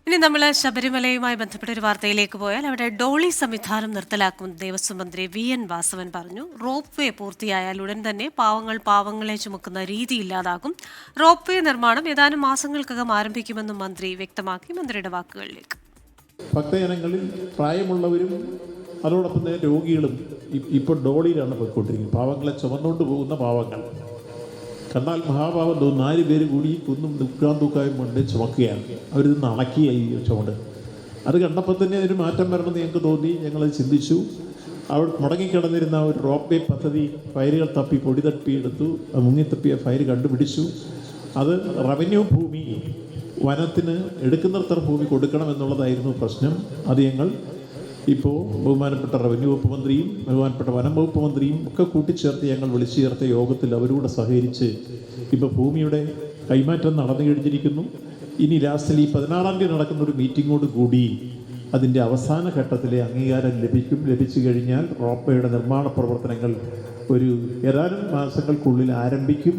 ഇനി നമ്മൾ ശബരിമലയുമായി ബന്ധപ്പെട്ട ഒരു വാർത്തയിലേക്ക് പോയാൽ അവിടെ ഡോളി സംവിധാനം നിർത്തലാക്കും ദേവസ്വം മന്ത്രി VN വാസവൻ പറഞ്ഞു. റോപ്പ് വേ പൂർത്തിയായാൽ ഉടൻ തന്നെ പാവങ്ങളെ ചുമക്കുന്ന രീതി ഇല്ലാതാകും. റോപ്പ് വേ നിർമ്മാണം ഏതാനും മാസങ്ങൾക്കകം ആരംഭിക്കുമെന്നും മന്ത്രി വ്യക്തമാക്കി. മന്ത്രിയുടെ വാക്കുകളിലേക്ക്. ഭക്തജനങ്ങളിൽ പ്രായമുള്ളവരും അതോടൊപ്പം തന്നെ രോഗികളും ഇപ്പോൾ ഡോളിയിലാണ് പോയിക്കൊണ്ടിരിക്കുന്നത്. പാവങ്ങളെ ചുമന്നുകൊണ്ട് പോകുന്ന പാവങ്ങൾ കണ്ടാൽ മഹാഭാവം തോന്നുന്നു. 4 പേര് കൂടി കുന്നും ദുഃഖാന്തൂക്കായും കൊണ്ട് ചുമക്കുകയാണ്. അവരിത് അണക്കിയായി ചുമട്. അത് കണ്ടപ്പോൾ തന്നെ അതിന് മാറ്റം വരണമെന്ന് ഞങ്ങൾക്ക് തോന്നി. ഞങ്ങളത് ചിന്തിച്ചു. അവിടെ മുടങ്ങിക്കിടന്നിരുന്ന ഒരു റോപ്പ് വേ പദ്ധതി ഫയലുകൾ തപ്പി പൊടി തപ്പിയെടുത്തു. മുങ്ങിത്തപ്പിയ ഫയൽ കണ്ടുപിടിച്ചു. അത് റവന്യൂ ഭൂമി വനത്തിന് എടുക്കുന്നിടത്തර ഭൂമി കൊടുക്കണമെന്നുള്ളതായിരുന്നു പ്രശ്നം. അത് ഞങ്ങൾ ഇപ്പോൾ ബഹുമാനപ്പെട്ട റവന്യൂ വകുപ്പ് മന്ത്രിയും ബഹുമാനപ്പെട്ട വനം വകുപ്പ് മന്ത്രിയും ഒക്കെ കൂട്ടിച്ചേർത്ത് ഞങ്ങൾ വിളിച്ചു ചേർത്ത യോഗത്തിൽ അവരോട് സഹകരിച്ച് ഇപ്പോൾ ഭൂമിയുടെ കൈമാറ്റം നടന്നു കഴിഞ്ഞിരിക്കുന്നു. ഇനി ലാസ്റ്റിൽ ഈ 16-ാം തീയതി നടക്കുന്ന ഒരു മീറ്റിങ്ങോട് കൂടി അതിൻ്റെ അവസാന ഘട്ടത്തിലെ അംഗീകാരം ലഭിച്ചു കഴിഞ്ഞാൽ റോപ്പ് വേയുടെ നിർമ്മാണ പ്രവർത്തനങ്ങൾ ഒരു ഏതാനും മാസങ്ങൾക്കുള്ളിൽ ആരംഭിക്കും.